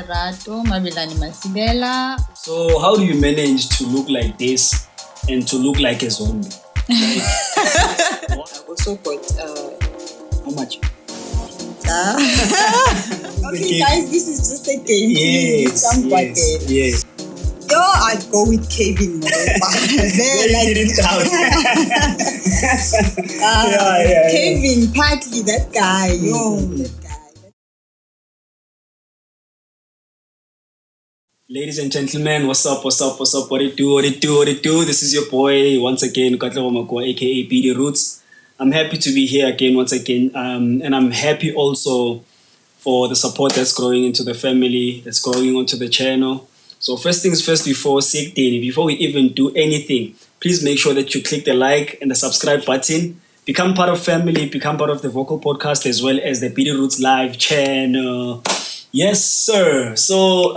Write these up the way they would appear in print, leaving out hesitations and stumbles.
Lerato Mabelane Masilela. So how do you manage to look like this and to look like a zombie? I also got How much? okay, guys, this is just a game. Yes. Yo, I'd go with Kevin. Didn't count. Kevin, partly that guy. That guy. Ladies and gentlemen, what's up? What it do? This is your boy, once again, aka B.Dee Roots. I'm happy to be here again, once again. And I'm happy also for the support that's growing into the family, that's growing onto the channel. So first things first, before we even do anything, please make sure that you click the like and the subscribe button. Become part of family, become part of the Vocal Podcast as well as the B.Dee Roots live channel. Yes, sir. So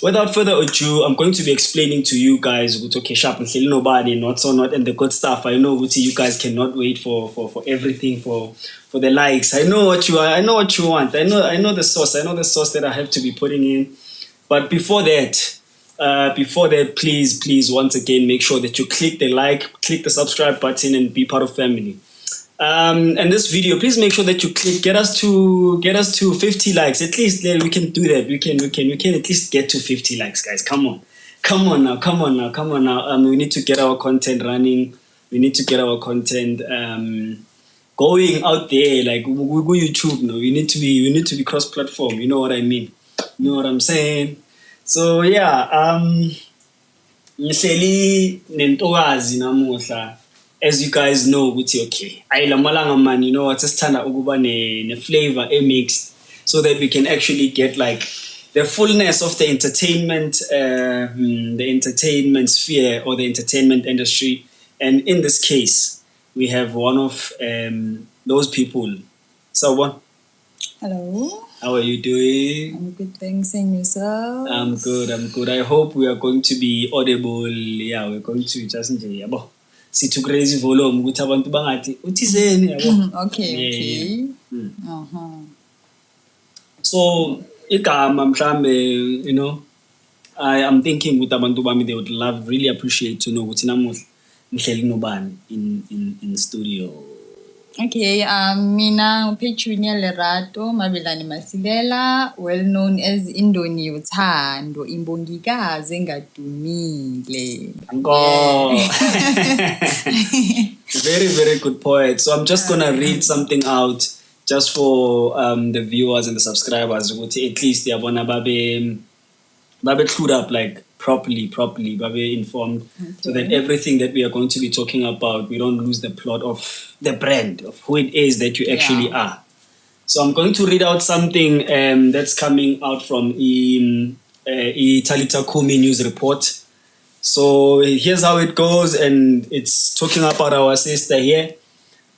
without further ado, I'm going to be explaining to you guys okay, sharp and nobody, not so not, and the good stuff. I know you guys cannot wait for everything, for the likes. I know what you want. I know the sauce. I know the sauce that I have to be putting in. But before that, please, once again, make sure that you click the like, click the subscribe button, and be part of family. And this video, please make sure that you get us to 50 likes. At least we can do that. We can at least get to 50 likes, guys. Come on now. We need to get our content running. We need to get our content going out there. Like we go YouTube now. We need to be cross-platform. You know what I mean? You know what I'm saying? So yeah, ngihleli nentokazi namuhla. As you guys know, okay, ayila man, you know, sesithanda ukuba ne flavor mixed, so that we can actually get like the fullness of the entertainment sphere or the entertainment industry. And in this case, we have one of those people. So what? Hello. How are you doing? I'm good, thanks. And yourself? I'm good. I hope we are going to be audible. Yeah, we're going to just yabo. See to crazy volume ukuthi abantu bangathi uthizeni yabo. Okay. So igama mhlambe, you know, I am thinking with abantu bami, they would really appreciate to know ukuthi namuhla ngihleli nobani in studio. Okay, mina Petunia Lerato Mabelane Masilela, well known as Indoni Yothando, imbongikazi engadumile. Very, very good poet. So I'm just gonna read something out just for the viewers and the subscribers. At least they are babe clued up, like properly, babe informed, so that everything that we are going to be talking about, we don't lose the plot of the brand of who it is that you actually are. So I'm going to read out something that's coming out from Talita Kumi news report. So here's how it goes, and it's talking about our sister here,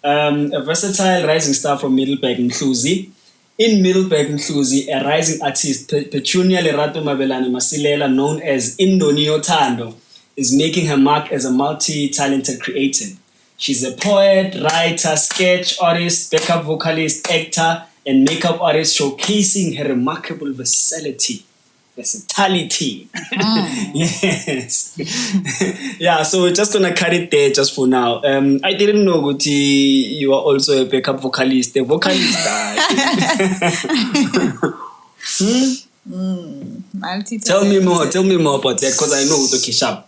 a versatile rising star from Middleburg, Mhluzi. In Middleburg, Mhluzi, a rising artist, Petunia Lerato Mabelane Masilela, known as Indoni Yothando, is making her mark as a multi-talented creator. She's a poet, writer, sketch artist, backup vocalist, actor, and makeup artist, showcasing her remarkable versatility. Yes. Yeah, so we're just gonna cut it there just for now. I didn't know Guti, you are also a backup vocalist. A vocalist. Tell me more about that, because I know the Kishap.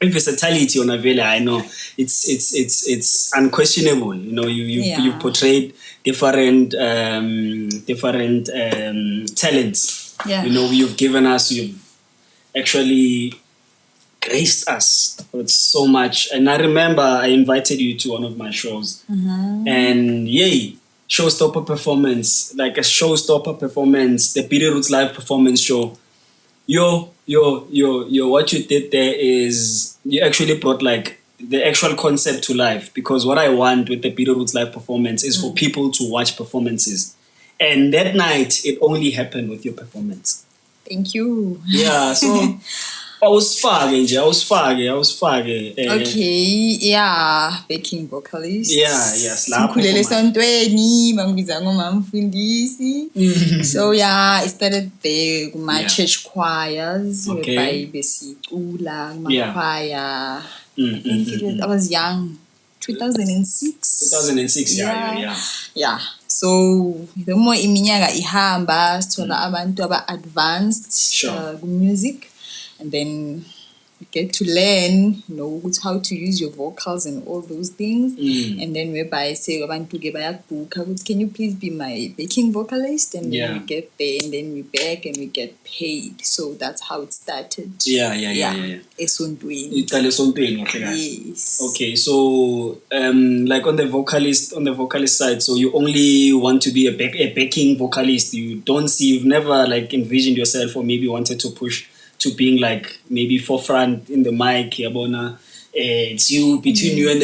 Versatility on a vela, I know it's unquestionable. You know, you've portrayed different talents. Yeah. You know, you've actually graced us with so much. And I remember I invited you to one of my shows, and yay, showstopper performance, the B.Dee Roots live performance show. Yo, what you did there is you actually brought like the actual concept to life, because what I want with the B.Dee Roots live performance is for people to watch performances. And that night, it only happened with your performance. Thank you. Yeah, so awusifake. Okay, yeah, backing vocalist. Yeah, yes, lapho Sikhulele for esontweni, bangibiza ngomamfundisi. So yeah, I started there with my Yeah. church choirs, Okay. whereby besicula, Yeah. choir. I think I was young, 2006. 2006, yeah. Yeah. So the more iminyaka ihamba, sithola abantu aba-advanced Sure. music, and then you get to learn, how to use your vocals and all those things. And then whereby say abantu ke bayakubook, can you please be my backing vocalist? And then Yeah. we get there, and then we back and we get paid. So that's how it started. Yeah. Esontweni. Iqale esontweni kahle kahle. Yes. Okay, so like on the vocalist side, so you only want to be a backing vocalist. You've never like envisioned yourself or maybe wanted to push to being like maybe forefront in the mic, yabona. It's you between you and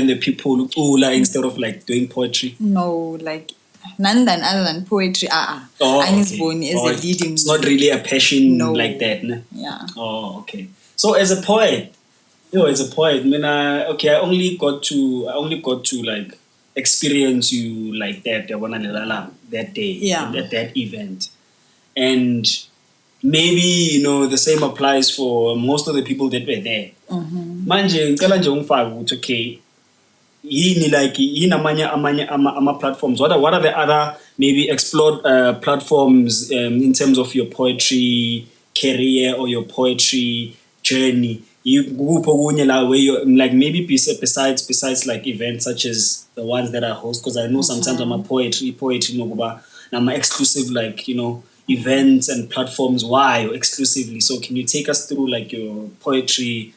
the people instead of like doing poetry. No, like none other than poetry. Angiziboni as a leading. It's not really a passion No. like that, ne? Yeah. Oh, okay. So as a poet, I only got to like experience you like that, that day, Yeah. at that event, and maybe the same applies for most of the people that were there. Manje ngicela nje ungifake ukuthi okay, yini amanye ama platforms. What are the other maybe explored platforms in terms of your poetry career or your poetry journey? Where you like maybe besides like events such as the ones that I host, because I know sometimes I'm a poetry I'm exclusive like events and platforms. Why exclusively? So can you take us through like your poetry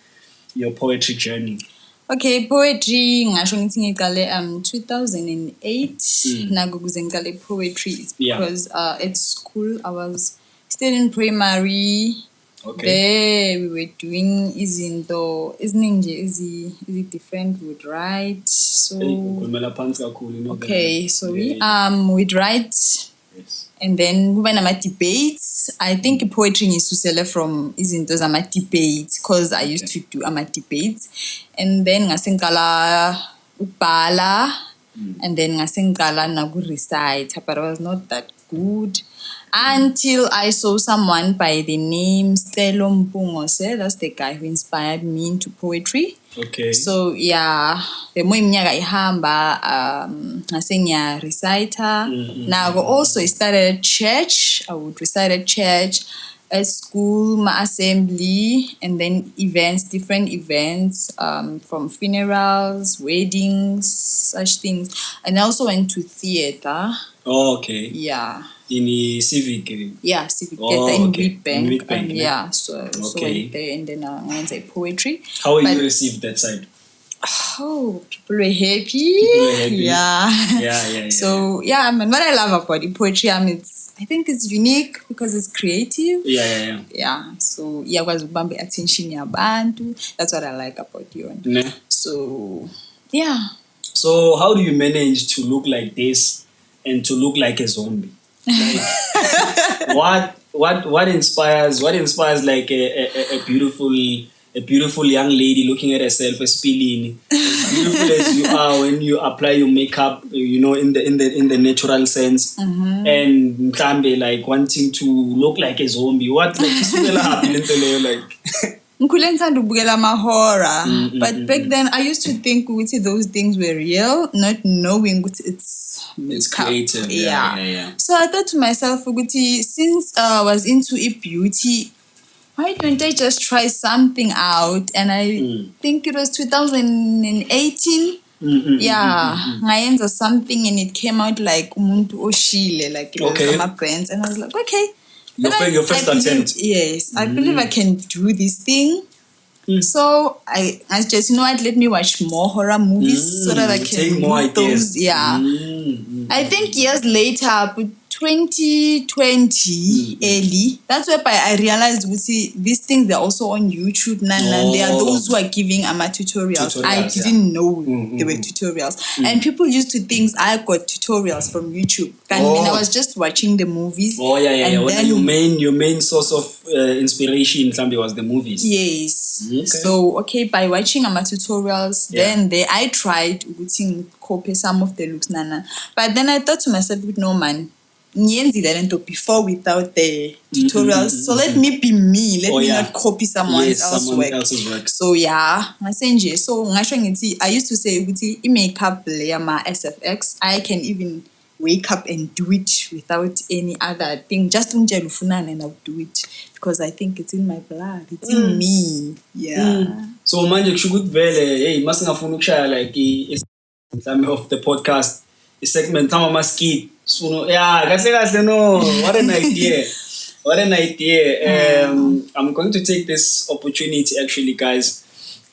journey? Okay, poetry ngasho ngithi ngiqale 2008 nako kuze ngiqale poetry. It's because at school I was still in primary. Okay. There we were doing izinto eziningi nje ezi different. We would write. So okay, so we'd write. Yes. And then kuba nama debates. I think poetry ngisusele from izinto zama debates because I used to do ama debates. And then ngase ngiqala ukubhala, and then ngase ngiqala naku recite, but I was not that good until I saw someone by the name Stelo Mpungose. That's the guy who inspired me into poetry. Okay. So yeah, the more iminyaka ihamba, ngase ngiya reciter. Now also I started at church. I would recite at church, at school, my assembly, and then different events, from funerals, weddings, such things. And I also went to theater. Oh, okay. Yeah. In civic. Yeah, civic Oh, theater in okay. Wheatbank. In Wheatbank, Yeah, so Okay. went there, and then I went to poetry. How will But- you receive that side? Oh, people were happy. People were happy. Yeah. Yeah. So yeah, man, what I love about the poetry, I think it's unique because it's creative. Yeah. Yeah. So yeah, was ubambe attention yabantu. That's what I like about you. Ne? So yeah. So how do you manage to look like this and to look like a zombie? Like, what inspires like a beautiful young lady looking at herself as spilling, as beautiful as you are when you apply your makeup, in the natural sense, and mhlambe like wanting to look like a zombie. What like isukela happy lento leyo like Ngikhule ngithanda ukubukela ama-horror. But back then I used to think ukuthi those things were real, not knowing ukuthi it's makeup. creative. Yeah. So I thought to myself ukuthi since I was into beauty, why don't I just try something out? And I think it was 2018. Yeah, ngayenza something and it came out like umuntu oshile, like it was Okay. my brands, and I was like, okay. Your Then your first I believe- attempt. Yes, I believe I can do this thing. So I just, what, let me watch more horror movies so that I can take more do ideas. those. Yeah. I think years later, 2020 early. That's whereby I realized these things they're also on YouTube. There are those who are giving tutorials. I didn't know they were tutorials. And people used to think I got tutorials from YouTube. I mean, I was just watching the movies. And then your main source of inspiration somebody was the movies. Yes. So by watching tutorials, then I tried to copy some of the looks but then I thought to myself, no man, before without the tutorials. So let me be me. Let me not copy someone else's work. So so I used to say makeup layer my SFX. I can even wake up and do it without any other thing. Just and I'll do it because I think it's in my blood. It's in me. So manje kushukuthi vele hey masingafuna ukushaya like of the podcast segment ama skit kahle no what an idea I'm going to take this opportunity actually guys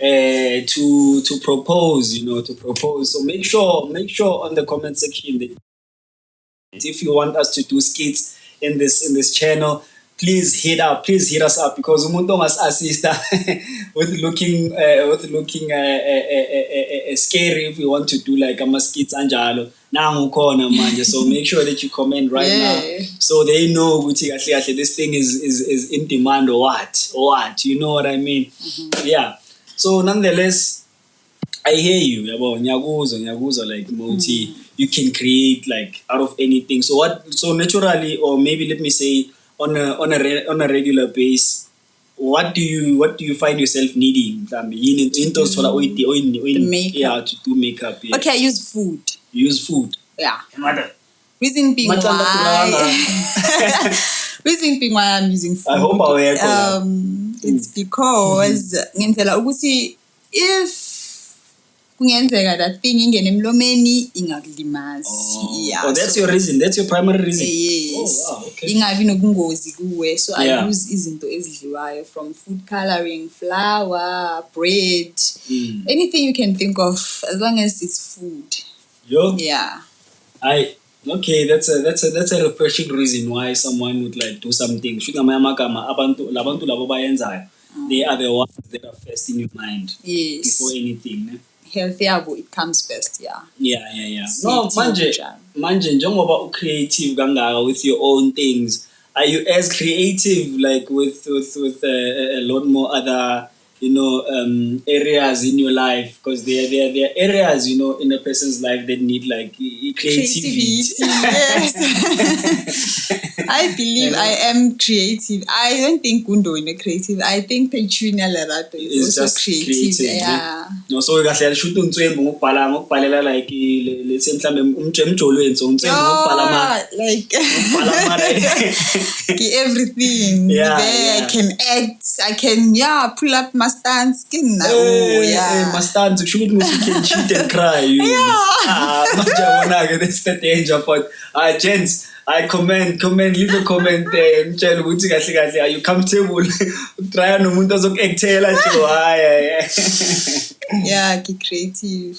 to propose so make sure on the comment section that if you want us to do skits in this channel, please hit us up because umuntu ongas-assista with looking scary if we want to do like ama-skits anjalo nangu khona manje. So make sure that you comment right now so they know ukuthi kahle kahle this thing is in demand or what you know what I mean. So nonetheless I hear you yabo ngiyakuzwa like moti you can create like out of anything. So naturally, or maybe let me say on a regular base, what do you find yourself needing? To do makeup. Okay, I use food. You use food. Yeah. Reason being why I'm using food. I hope it's because if kungenzeka that thing ingene emlomeni ingakulimazi. That's your reason. That's your primary reason. Yes. Okay. Ingabi nobungozi kuwe. So I use izinto ezidliwayo from food coloring, flour, bread, anything you can think of as long as it's food. Okay, that's a refreshing reason why someone would like do something. Labantu labo bayenzayo. They are the ones that are first in your mind. Yes. Before anything. Healthier, it comes first. No, manje njengoba creative kangaka with your own things, are you as creative like with a lot more other areas in your life? Because there are areas in a person's life that need like creativity. Yes. I believe I am creative. I don't think Gundo is creative. I think Petrina Lerato is also creative. No, so kahle shoot untswembu ngokubhalela like let's say mhlambe umjolo wenzo untswembu ngokubhala like everything. I can act. I can pull up my stance. My stance. You should can cheat and cry. That's the danger part. Gents, I comment, leave a comment there. Are you comfortable? Try no mundo zokuactela keep creative.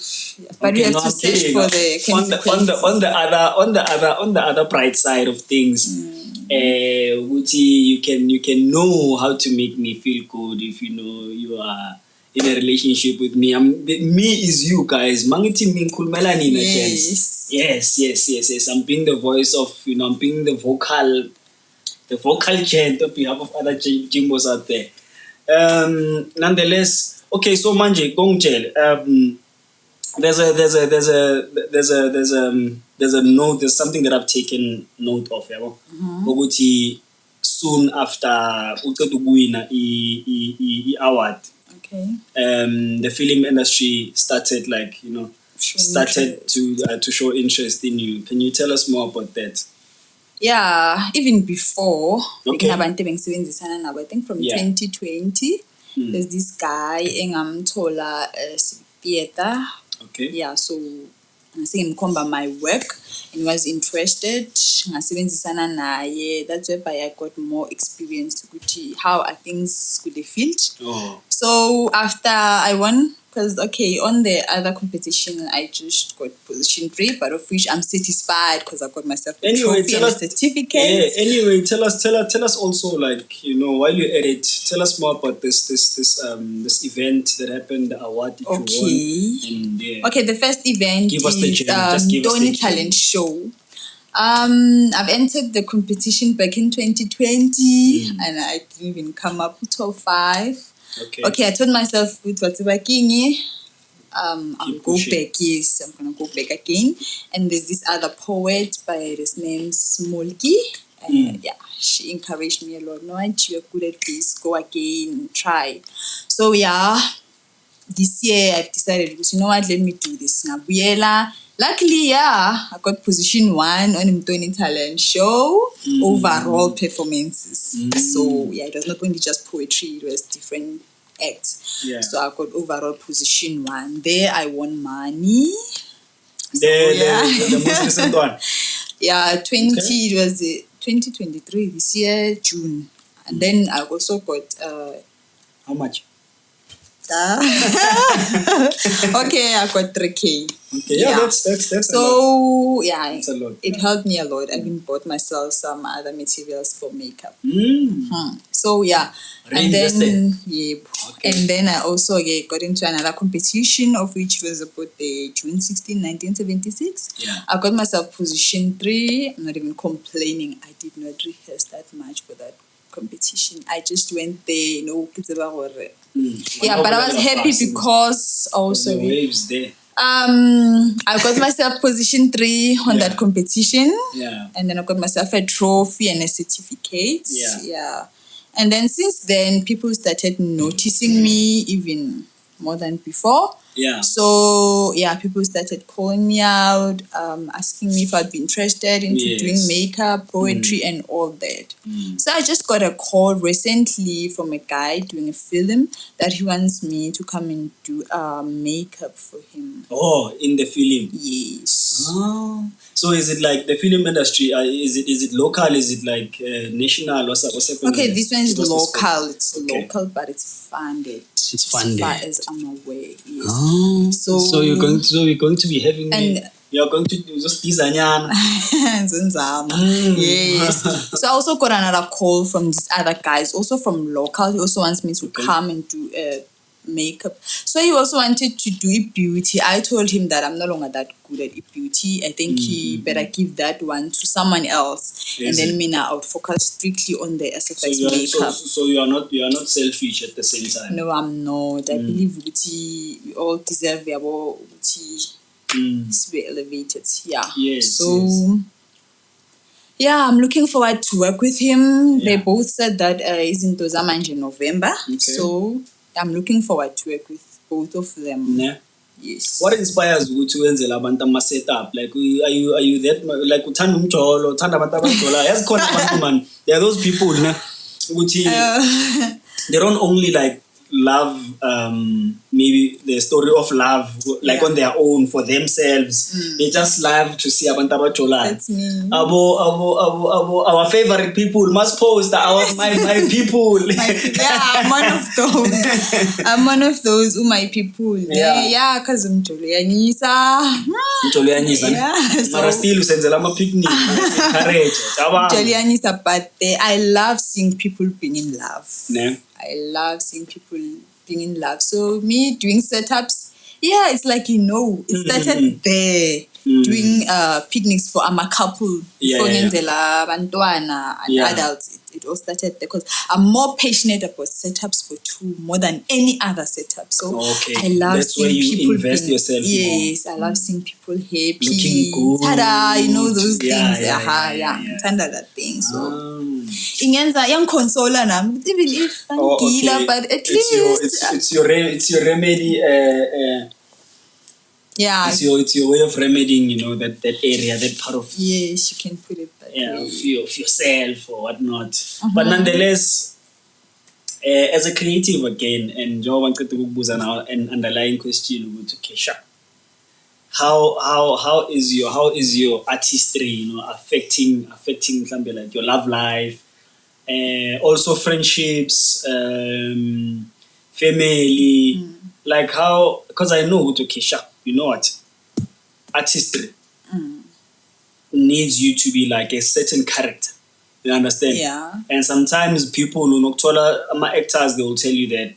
But you have to search for the consequences. On the other bright side of things, you can know how to make me feel good if you are in a relationship with me. Me is you guys. Mangiti minkulmelani na chance. Yes. I'm being the voice of, I'm being the vocal chant on behalf of other Jimbos out there. Nonetheless, okay, so manje, gongchel. There's a note, there's something that I've taken note of, Boguti soon after uqeda I award. Okay. The film industry started to show interest in you. Can you tell us more about that? Yeah, even before, I think from 2020, there's this guy engamthola theater. Okay. Yeah, so ngikomba my work and was interested. Ngasebenzisana naye. That's where I got more experience to how are things with the field. Oh. So after I won Because, okay, on the other competition, I just got position 3, but of which I'm satisfied because I got myself a trophy and a certificate. Yeah, anyway, tell us also, like, you know, while you're at it, tell us more about this event that happened, the award that you won. And, yeah. Okay, the first event give us the is gem. Just give us the Indoni gem. Talent Show. I've entered the competition back in 2020 and I didn't even come up to top 5. Okay, I told myself with what's working, I'll go back. Yes, I'm gonna go back again. And there's this other poet by his name Smolky. Yeah, she encouraged me a lot. No, you're good at this. Go again, try. So yeah, this year I've decided, you know what? Let me do this. Ngabuyela. Luckily, yeah, I got position 1 on Indoni Talent Show, overall performances. So, yeah, it was not only just poetry, it was different acts. Yeah. So, I got overall position 1. There, I won money. The most recent one. Yeah, it was 2023, this year, June. And then I also got... how much? Okay, I got 3K. Okay, yeah, that's so a lot. Yeah, that's a lot. It helped me a lot. I even bought myself some other materials for makeup. So yeah, and then and then I also got into another competition, of which was about the June 16, 1976. Yeah, I got myself position 3. I'm not even complaining. I did not rehearse that much for that competition. I just went there, you know, yeah, but I was happy because also the waves there. I got myself position 3 on that competition. Yeah. And then I got myself a trophy and a certificate. Yeah. And then since then, people started noticing me even more than before. Yeah. So, yeah, people started calling me out, asking me if I'd be interested into doing makeup, poetry, and all that. So I just got a call recently from a guy doing a film that he wants me to come and do makeup for him. Oh, in the film? Yes. Oh. So is it like the film industry? Is it local? Is it like national? What's happening? Okay, this one is local. It's local, but it's funded. It's funded. As far as I'm aware. Yes. Oh. So you're going to be having you're going to do just design. Yes. So I also got another call from this other guy, also from local. He also wants me to come and do makeup. So he also wanted to do beauty. I told him that I'm no longer that good at beauty. I think he better give that one to someone else. And then I would focus strictly on the SFX makeup. So you are not selfish at the same time. No, I'm not. I believe we all deserve our to be elevated. Yeah. Yes. So yeah, I'm looking forward to work with him. They both said that is in Tozamanje in November. So I'm looking forward to work with both of them. Yeah. Yes. What inspires you to wenzela abantu ama setup? Like are you that like uthanda umjolo, uthanda abantu abajola? Yazikhona abantu man. There are those people ukuthi they don't only like love maybe the story of love like on their own for themselves. They just love to see abantu abajola. That's me. Our favorite people must post my people. I'm one of those. I'm one of those my people. Yeah, cause umjolo yanyisa. Umjolo yanyisa. Mara still usenzela ama picnic. Encourage. Umjolo yanyisa, but I love seeing people being in love. Ne? I love seeing people being in love. So me doing setups, it's like, it started there. Doing picnics for a couple, for bantwana and adults. It all started there because I'm more passionate about setups for two more than any other setup. So I love seeing people invest yourself more. I love seeing people happy, looking good. Tada, those things. Tanda that thing. So ingenza yangiconsola nami, even if angila, but at least it's your remedy. It's your way of remedying, that area, that part of yes, you can put it that way. Of yourself or whatnot. But nonetheless, as a creative again, and Joe wanted to buza now an underlying question to Kesha. How is your artistry, affecting something like your love life, also friendships, family, like how, because I know to Kesha, you know what, artistry needs you to be like a certain character. You understand? Yeah. And sometimes people who my actors, they will tell you that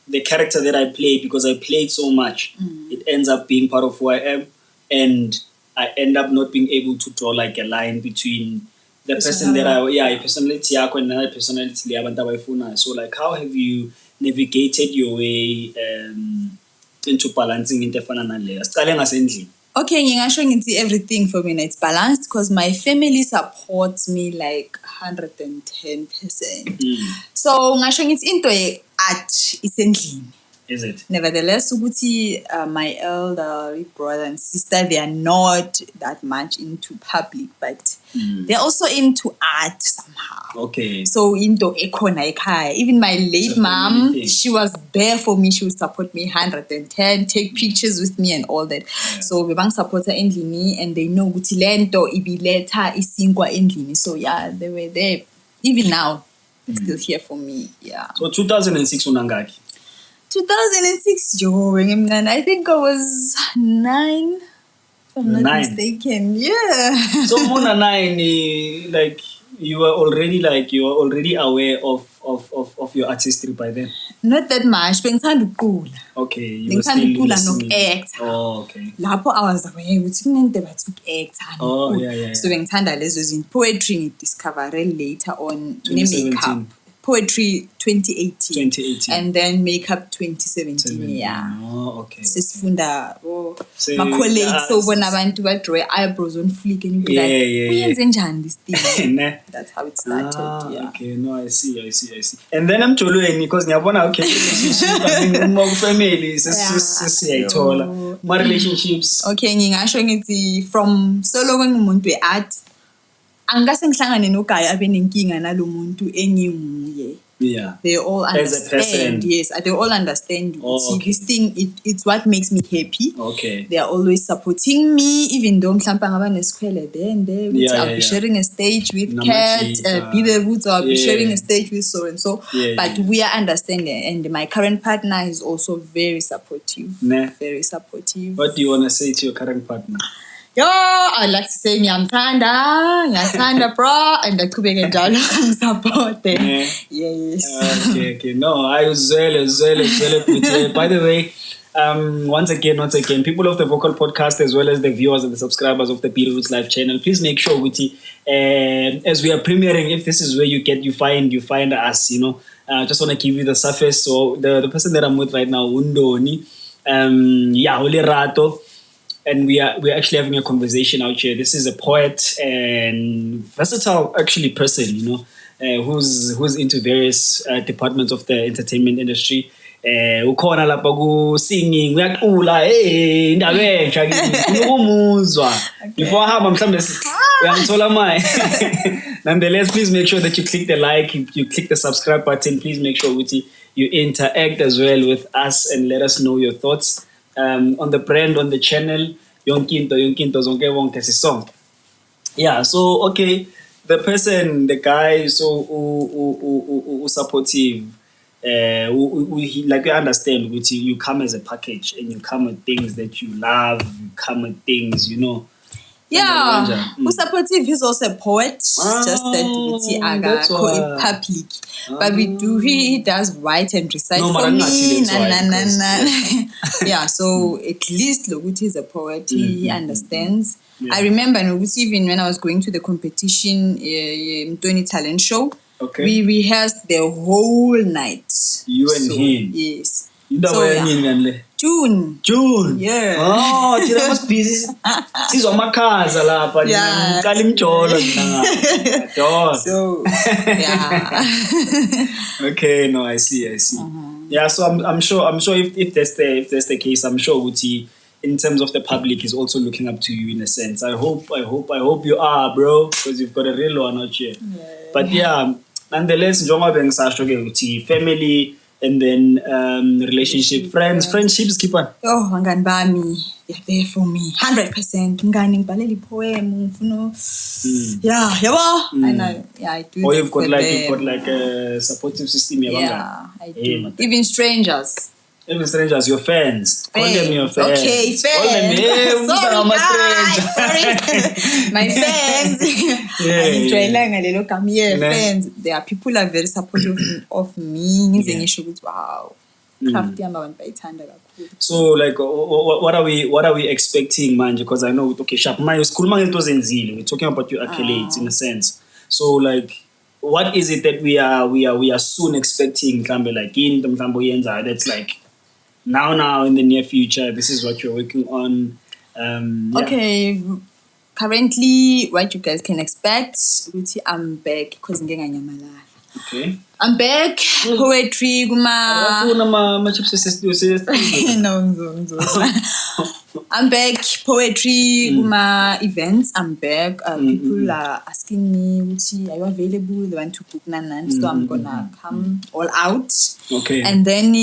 the character that I play, because I played so much, it ends up being part of who I am, and I end up not being able to draw like a line between the person that personality yakho and another personality le abantu abayifuna. So like, how have you navigated your way into balancing into efana naleyo? Siqale ngasendlini. Okay, ngingasho ngithi everything for me it's balanced because my family supports me like 110%. So ngisho ngithi into art isendlini. Is it? Nevertheless, my elder brother and sister, they are not that much into public, but they're also into art somehow. Okay. So into ekhona. Even my late mom, she was there for me. She would support me 110, take pictures with me and all that. Yeah. So we bank supporter endlini, and they know ukuthi lento ibileta isinkwa endlini. So yeah, they were there. Even now, they're still here for me. Yeah. So 2006 unangaki? 2006, I think I was 9, if I'm not mistaken. Yeah. So Mona 9, like you were already aware of your artistry by then. Not that much. Bengithanda ukucula. Okay. You were still listening. Noku-act. Oh, okay. Lapho I was aware ukuthi kunento bathi uku-act. Oh, yeah. So bengithanda lezo zinto. Poetry ngidiscover later on. 2017. Poetry 2018. 2018. And then makeup 2017. Yeah. Oh, okay. Sesifunda my colleagues ubona abantu badraw eyebrows on flick and you be like, uyenze njani this thing? That's how it started. Yeah. Okay, no, I see. And then I'm jolweni because ngiyabona okay, relationship uma family sesiyayithola. My relationships. Okay, ngingasho ngithi from solo kwengumuntu weart angase ngihlangane nogaya abenenkinga nalomuntu enginguye. Yeah. They all understand. Yes, they all understand. Okay. This thing, it's what makes me happy. Okay. They are always supporting me, even though mhlawumbe ngaba nesikhwele there. I'll be sharing a stage with Kat, B.Dee Roots, I'll be sharing a stage with so and so. But we are understanding, and my current partner is also very supportive. Very supportive. What do you want to say to your current partner? Yo, I'd like to say ngiyamthanda bro, and ndaqhubeka njalo ngisupport. Yes. Okay. No, I was well. By the way, once again, people of the Vocal Podcast, as well as the viewers and the subscribers of the B.Dee Roots live channel, please make sure, as we are premiering, if this is where you find us, just want to give you the surface. So the person that I'm with right now, Indoni, Lerato. And we're actually having a conversation out here. This is a poet and versatile actually person, who's into various departments of the entertainment industry. Ukhona lapha ku singing, uyaqula, indaba entsha ukumuzwa. Before hamba mhlambe uyangithola mai. Nonetheless, please make sure that you click the like, you click the subscribe button. Please make sure you interact as well with us and let us know your thoughts. On the brand, on the channel, yonkinto zonke wonke sisonke. Yeah, so okay, the guy so supportive, like you understand, you come as a package and you come with things that you love, you come with things, Yeah, who's supportive? He's also a poet. Just that aga in public, but he does write and recite for me. Yeah, so at least Loguti is a poet. He understands. Yeah. I remember even when I was going to the competition, Indoni talent show. Okay. We rehearsed the whole night. You and him. Yes. June. Yeah. Oh, thina must busy. Sizwa amakhaza lapha. Ngicala imjolo mina. So, yeah. Okay, no, I see. Yeah, so I'm sure if that's the case, I'm sure Uti, in terms of the public, is also looking up to you in a sense. I hope you are, bro, because you've got a real one out here. Yeah. But yeah, nonetheless, njengoba bengisasho ke Uti, family. And then relationship, friendships keep on. Oh, wangani bami, they're there for me, 100%. Ngani ngibhalela ipoem, yeah, I know, yeah, I do. Or you've got like a supportive system, yeah, I do. Even strangers, Even strangers, your fans. Call them your fans. Okay, Call them, fans. hey, Sorry, I'm a guys. stranger. Sorry. My fans. Yeah. Ne? Fans. There are people who are very supportive of me. Ngize Yeah. ngisho ukuthi, wow. Craft yami abantu bayithanda kakhulu. So like, what are we expecting, man? Because I know, okay, sharp. We're talking about your accolades in a sense. So like, what is it that we are soon expecting? Mhlambe, like in mhlambe yenza that's like now in the near future. This is what you're working on. Yeah. Okay, currently what you guys can expect, ukuthi I'm back because ngenganyamalala. Okay. I'm back. Poetry, kuma. No. I'm back. Poetry, kuma events. I'm back. People are asking me, "Uchi, are you available? They want to book nanan." So I'm gonna come all out. Okay. And then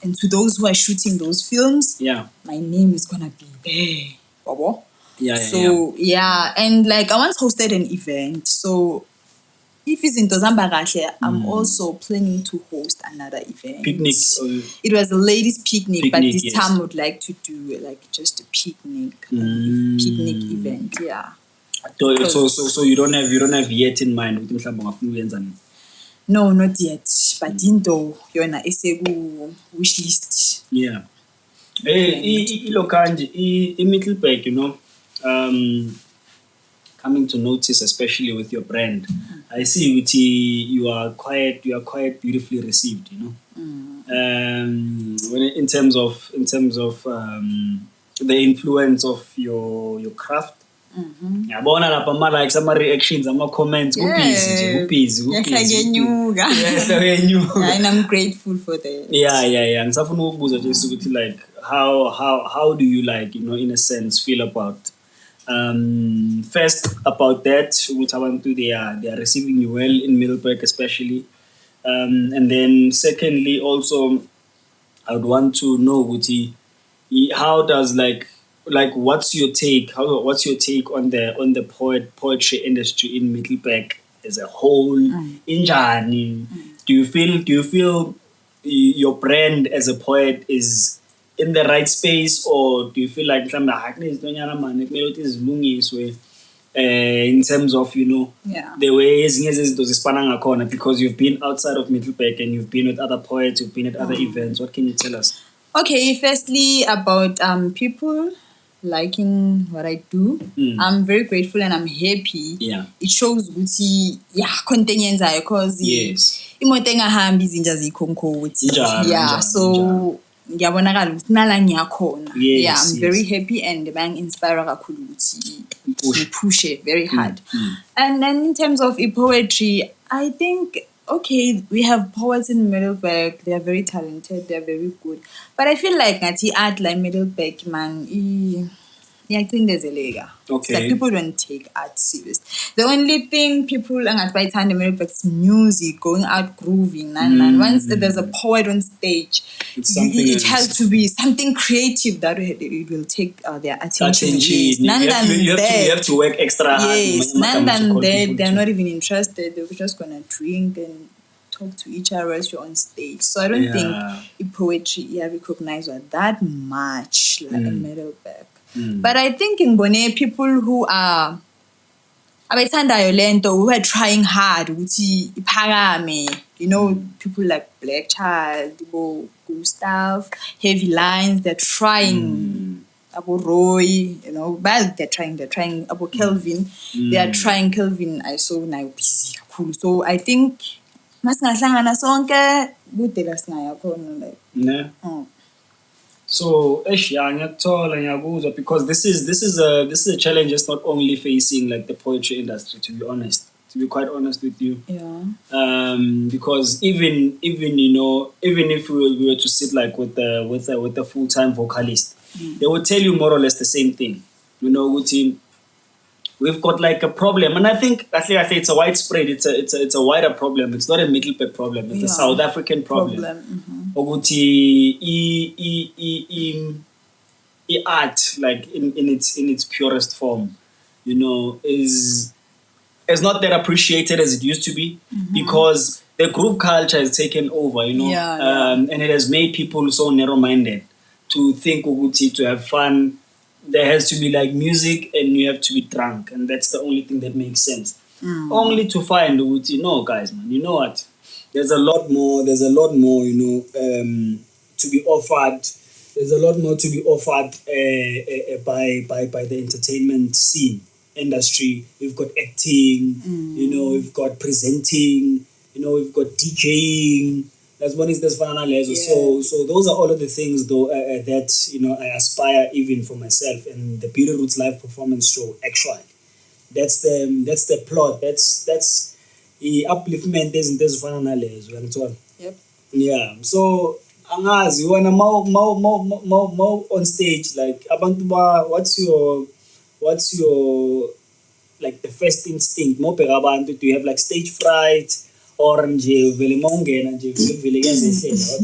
and to those who are shooting those films, Yeah. my name is gonna be there. Bobo. Yeah. So yeah, and like I once hosted an event. So if it's in Tozamba Kahle, I'm also planning to host another event. Picnic. It was a ladies' picnic, but this yes. time I would like to do like just a picnic event. Yeah. So you don't have yet in mind ukuthi mhlawumbe ungafuna ukuyenza nini? No, not yet. But into yona esegu wish list. Yeah. Ilo kanje Middleburg, you know, coming to notice, especially with your brand. I see with you are quite beautifully received, you know. When in terms of the influence of your craft. Yabona lapha like some reactions, some comments, busy. Yes, and I'm grateful for that. Yeah. Ngisafuna ukubuza just ukuthi like how do you like, you know, in a sense feel about first about that ukuthi abantu they are receiving you well in Middleburg especially, and then secondly also I would want to know ukuthi how does like what's your take on the poetry industry in Middleburg as a whole? Injani? Do you feel your brand as a poet is in the right space, or do you feel like in terms of, you know, the way because you've been outside of Middleburg and you've been with other poets, you've been at other events? What can you tell us? Okay, firstly about people liking what I do. I'm very grateful and I'm happy. Yeah. It shows ukuthi content yenzayo because imoto engahambi izinja zikho ukuthi so ngiyabonakala ukuthi nala ngiyakhona. I'm very happy and bangi-inspire kakhulu ukuthi ngipushe very hard. And then in terms of poetry, I think okay, we have poets in Middleburg. They are very talented. They are very good. But I feel like ngati art like Middleburg, man, I think there's a lega. Okay. It's like people don't take art serious. The only thing people ngati by time in Middleburg is music, going out grooving. And once there's a poet on stage, it has to be something creative that it will take their attention. Yes. You have to work extra hard. Yes, none than that, they're not even interested. They're just going to drink and talk to each other as you're on stage. So I don't think poetry recognized that much like in Middleburg. But I think in Bone, people who are who are trying hard, you know, people like Black Child, Gustav, Heavy Lines, they're trying. Abu Roy, you know, but they're trying. Abu Kelvin, they are trying. Kelvin, I saw now busy, cool. So I think mas ngahlangana sonke bude lasingaya like. Ne. So because this is a challenge that's not only facing like the poetry industry, to be quite honest with you. Yeah. Because even you know, even if we were to sit like with the full-time vocalist, they would tell you more or less the same thing. You know, we've got like a problem, and I think it's a widespread. It's a wider problem. It's not a Middleburg problem. It's a South African problem. Oguti art, like in its purest form, you know, is is not that appreciated as it used to be because the group culture has taken over, and it has made people so narrow-minded to think ukuthi to have fun. There has to be like music and you have to be drunk, and that's the only thing that makes sense. Only to find ukuthi, no, guys, man, you know what? There's a lot more, to be offered. There's a lot more to be offered by the entertainment scene industry. We've got acting, we've got presenting, we've got DJing. That's one is this lezo. So those are all of the things though that I aspire even for myself, and the B.Dee Roots live performance show actually. That's the plot. That's the upliftment ezifana nalezo, uyangithola? Yep. Yeah. So angazi wena mo on stage, like abantu what's your like the first instinct mo bheka abantu? Do you have like stage fright or nje vele mawungena nje vele kuyazehlela?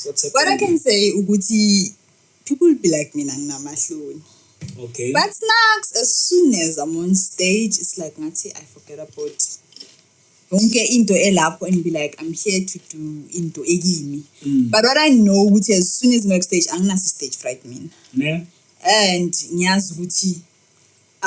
What's happening? What I can say ukuthi people will be like mina nginamahloni. Okay. But snacks, as soon as I'm on stage, it's like ngathi I forget about yonke into elapho and be like, I'm here to do into egimi. But what I know ukuthi as soon as I'm on stage, anginasi stage fright mina. Yeah. And ngiyazi ukuthi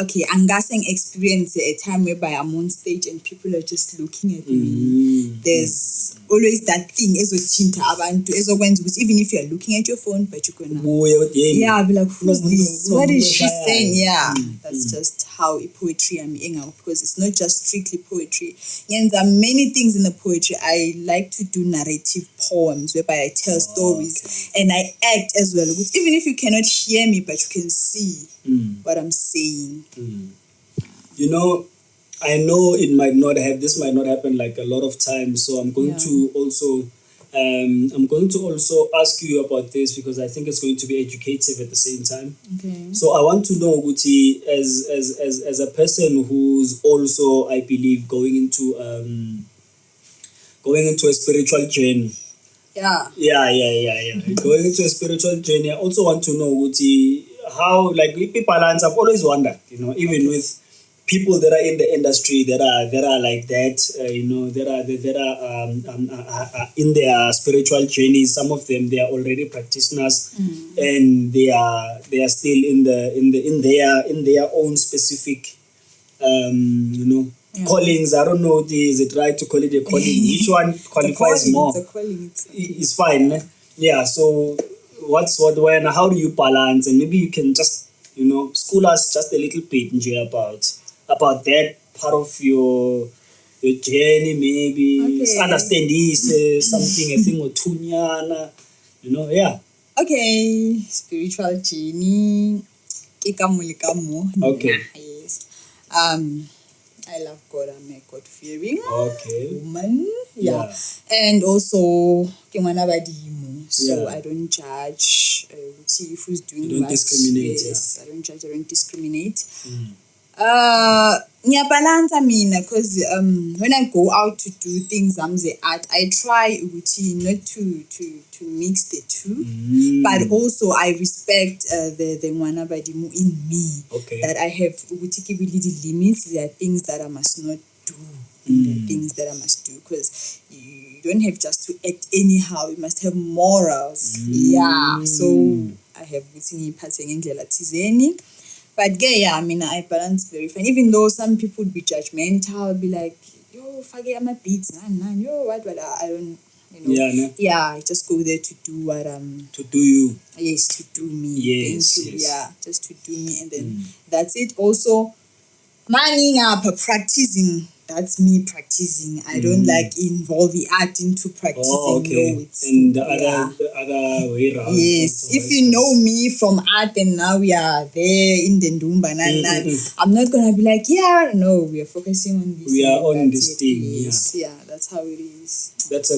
okay, angase experience a time whereby I'm on stage and people are just looking at me. There's always that thing ezothinta abantu ezokwenza ukuthi even if you're looking at your phone but you're gonna I'll be like, who's this? What is she saying? That's just how poetry I'm in out, because it's not just strictly poetry. And there are many things in the poetry. I like to do narrative poems whereby I tell stories and I act as well. Even if you cannot hear me, but you can see what I'm saying. I know this might not happen like a lot of times, so I'm going to also ask you about this because I think it's going to be educative at the same time. Okay. So I want to know, Guti, as a person who's also, I believe, going into a spiritual journey. Yeah. Going into a spiritual journey, I also want to know, Guti, how like people balance. I've always wondered, even with people that are in the industry that are like that, that are in their spiritual journey. Some of them, they are already practitioners, and they are still in their own specific callings. I don't know, is it right to call it a calling? Each one qualifies more. It's a calling. It's fine. Yeah. So when how do you balance? And maybe you can just school us just a little bit about that part of your journey, maybe understand this something, a thing or two, Okay, spiritual journey. Okay. Yes. I love God. I'm a God-fearing woman. Yeah. And also, so I don't judge. See who's doing you don't discriminate. Yes, I don't judge. I don't discriminate. Ngiyabalance mina because when I go out to do things the art, I try not to mix the two, but also I respect the ngwanabadimu in me, that I have the limits. There are things that I must not do, there are things that I must do, because you don't have just to act anyhow. You must have morals. So I have but I balance very fine. Even though some people would be judgmental, be like, yo, forget my beats, yo, what, I don't, I just go there to do what to do you. Yes, to do me. Yes, Thank you. Yeah, just to do me, and then that's it. Also, practicing. That's me practicing. I don't like involve the art into practicing. And the other way around. Yes. If you know me from art and now we are there in the Ndumba, I'm not gonna be like, we are focusing on this. We are on this thing. Yes. Yeah, that's how it is. That's a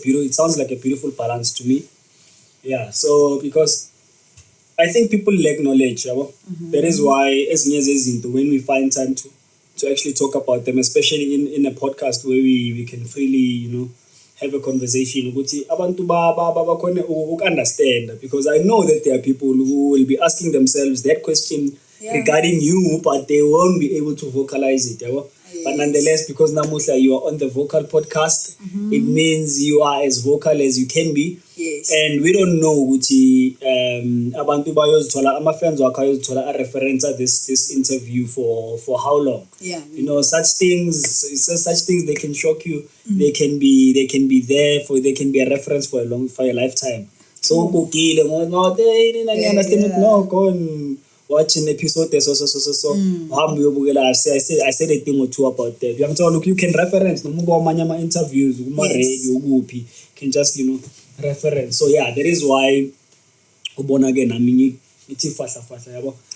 beautiful. It sounds like a beautiful balance to me. Yeah. So because I think people lack knowledge. That is why when we find time to actually talk about them, especially in a podcast where we can freely, have a conversation. Understand, because I know that there are people who will be asking themselves that question regarding you, but they won't be able to vocalize it. But nonetheless, because namuhla you are on the vocal podcast, it means you are as vocal as you can be. Yes. And we don't know ukuthi abantu bayozithola ama-fans wakho ayozithola a-reference this interview for how long. Yeah. You know, such things they can shock you. They can be there for, they can be a reference for your lifetime. So no, go and watch an episode so I said a thing or two about that. You have to look, you can reference no more interviews, radio, can just, you know, reference. So yeah, that is why again, I mean,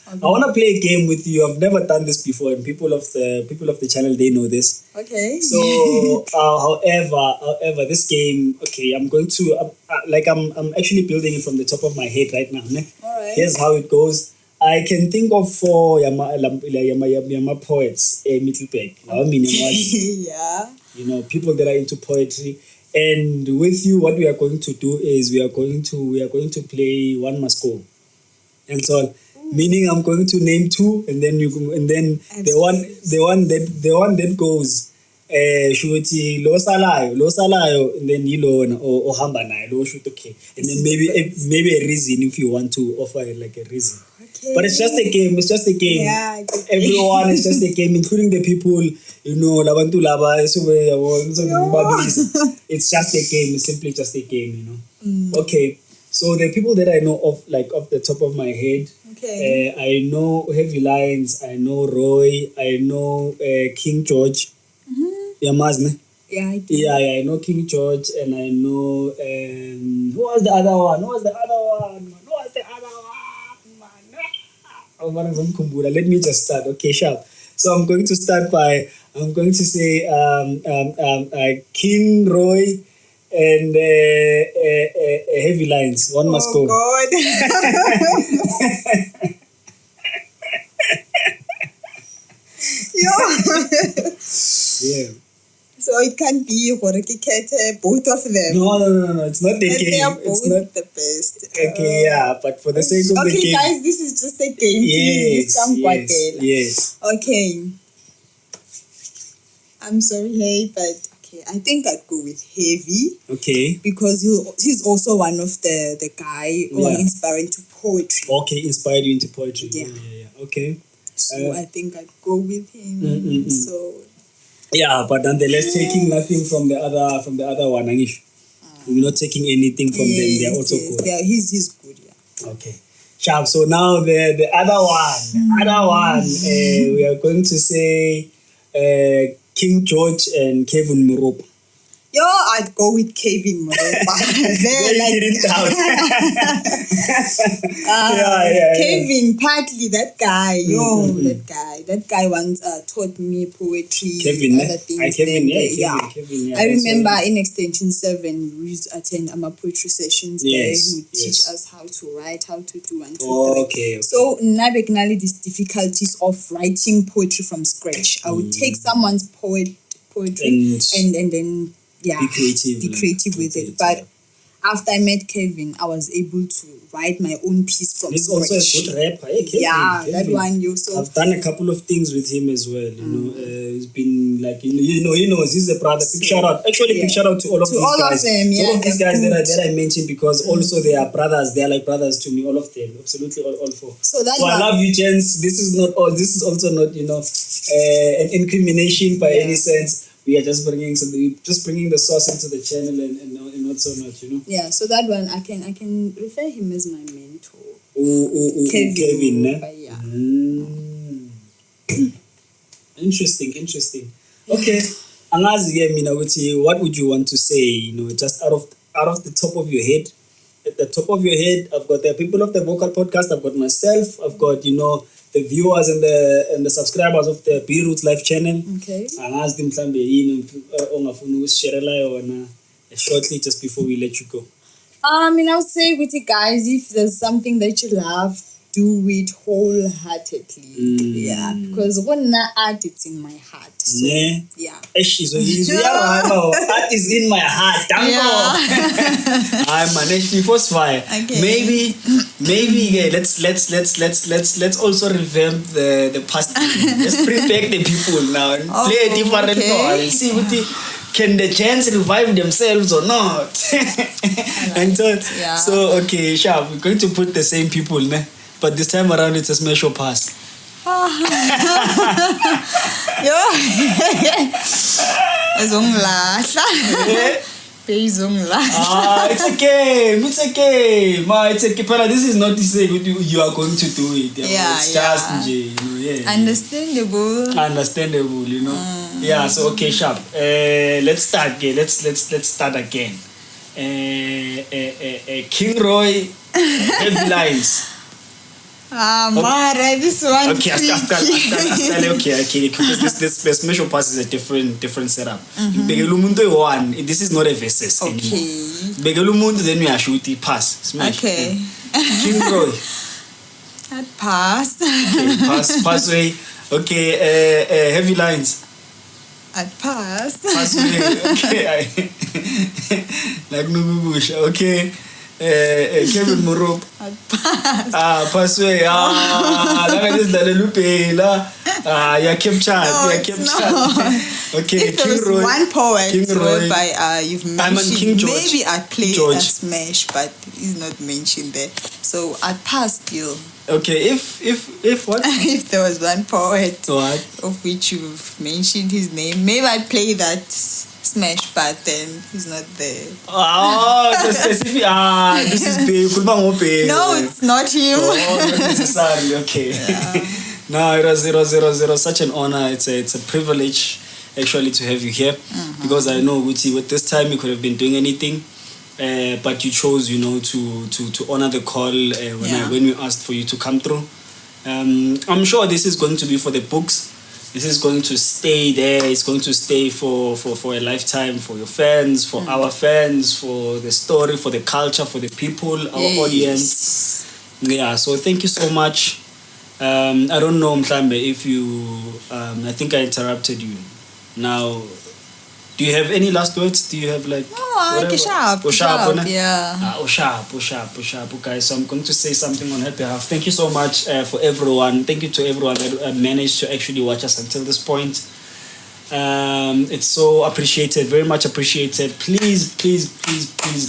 I want to play a game with you. I've never done this before, and people of the channel, they know this. Okay. So, however, this game, okay, I'm going to I'm actually building it from the top of my head right now. Ne? All right. Here's how it goes. I can think of 4 yama poets, Mittelberg. Yeah. You know, people that are into poetry. And with you, what we are going to do is we are going to play One Must Go. And so, meaning I'm going to name 2, and then the one that goes, shuti lo salayo, and then yilo or hamba nayo lo shoot, okay, and then maybe a reason if you want to offer like a reason. Okay. But it's just a game. It's just a game. Yeah, everyone is just a game, including the people, you know, labantu laba. It's just a game. It's simply just a game, you know. Okay. So the people that I know off the top of my head, okay. I know Heavy Lions, I know Roy, I know King George. Yamazne. Yeah, I do. Yeah, I know King George, and I know who was the other one? Let me just start. Okay, sharp. So I'm going to start by say King Roy and Heavy Lines. One must go. God. Yeah. So it can be both of them. No. It's not the And game. they are both It's not the best. okay. Yeah, but for the sake of the game. Okay, guys, this is just a game. Yes. Okay. I'm sorry, hey, but okay, I think I'd go with Heavy. Okay. Because he's also one of the guy who are inspiring to poetry. Okay, inspired you into poetry. Yeah. Okay. So I think I'd go with him. So yeah, but nonetheless, taking nothing from the other one, Anish. We're not taking anything from them. They're also good. Yeah, he's good. Yeah. Okay. Sharp. So now the other one, we are going to say King George and Kevin Moropa. Yo, I'd go with Kevin Moropa. Kevin, partly that guy. That guy once taught me poetry. Kevin, other things. Kevin, I remember in Extension 7, we used to attend our poetry sessions there. He would teach us how to write, how to do 1, 2, 3. Okay. So, nabegnali these difficulties of writing poetry from scratch. I would take someone's poetry and then be creative with it. But after I met Kevin, I was able to write my own piece from He's scratch. also a good rapper. Hey, Kevin. That one you so. I've done a couple of things with him as well. You know, he's been like he knows he's a brother. Big shout out. Actually, big shout out to all of these guys. All of these guys that I mentioned, because also they are brothers. They are like brothers to me. All of them, absolutely all four. So I love you, gents. This is also not an incrimination by any sense. We are just bringing the sauce into the channel and not so much, you know. Yeah, so that one I can refer him as my mentor. Kevin, yeah. Interesting. Okay, angazi mina ukuthi what would you want to say? You know, just out of the top of your head. At the top of your head, I've got the people of the vocal podcast. I've got myself. I've got the viewers and the subscribers of the B.Dee Roots live channel. Okay. Angazi mhlambe yini ongafuna ukusharela yona shortly just before we let you go. I would say with you guys, if there's something that you love, do it wholeheartedly. Yeah, because when art, it's in my heart. So, yeah. That is in my heart. I'm an HP Force Fire. Okay. Maybe yeah, let's also revamp the past. Let's bring back the people now and play a different role and see what can the chants revive themselves or not. And so okay, sharp. We're going to put the same people, ne? But this time around it's a smash or pass. It's okay. Ma, it's okay. But this is not to say you are going to do it. It's just, understandable, you know. Yeah, so okay, sharp. Let's start again. Let's start again. King Roy, headlines. Mara, this one. Okay, okay. Because this special pass is a different setup. Begelumuntu one. This is not a versus anymore. Begelumuntu, then we are shooting pass. Smash. Okay. King Roy. I'd pass. Okay, pass way. Okay, heavy lines. I'd pass. Pass way. Okay. Like Nububush. Okay. Kevin Morop. Pass way. Okay, if there was Roy, one poet King Roy, whereby you've mentioned, King George. maybe I'd play George. a smash, but he's not mentioned there. So I'd pass still. Okay, if what? If there was one poet What? of which you've mentioned his name, maybe I'd play that smash, but then he's not there. Oh, it's a specific. This is big. No, it's not him. Oh, not necessarily. Okay. Yeah. No, it was such an honor. It's a privilege actually to have you here, because I know Guti, with this time you could have been doing anything, but you chose, you know, to honor the call when we asked for you to come through. I'm sure this is going to be for the books. This is going to stay there. It's going to stay for a lifetime, for your fans, for our fans, for the story, for the culture, for the people, our audience. Yeah, so thank you so much. I don't know, Mhlambe, if you... I think I interrupted you. Now, do you have any last words? Do you have like... sharp, yeah. Sharp, guys. So I'm going to say something on her behalf. Thank you so much for everyone. Thank you to everyone that managed to actually watch us until this point. It's so appreciated, very much appreciated. Please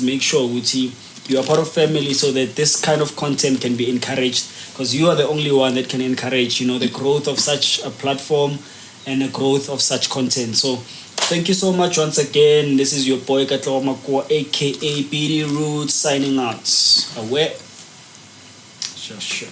make sure, Wuti, you are part of family so that this kind of content can be encouraged, because you are the only one that can encourage, you know, the growth of such a platform and the growth of such content. So thank you so much once again. This is your boy Lerato Mabelane, aka B.Dee Roots, signing out. Away. Sure.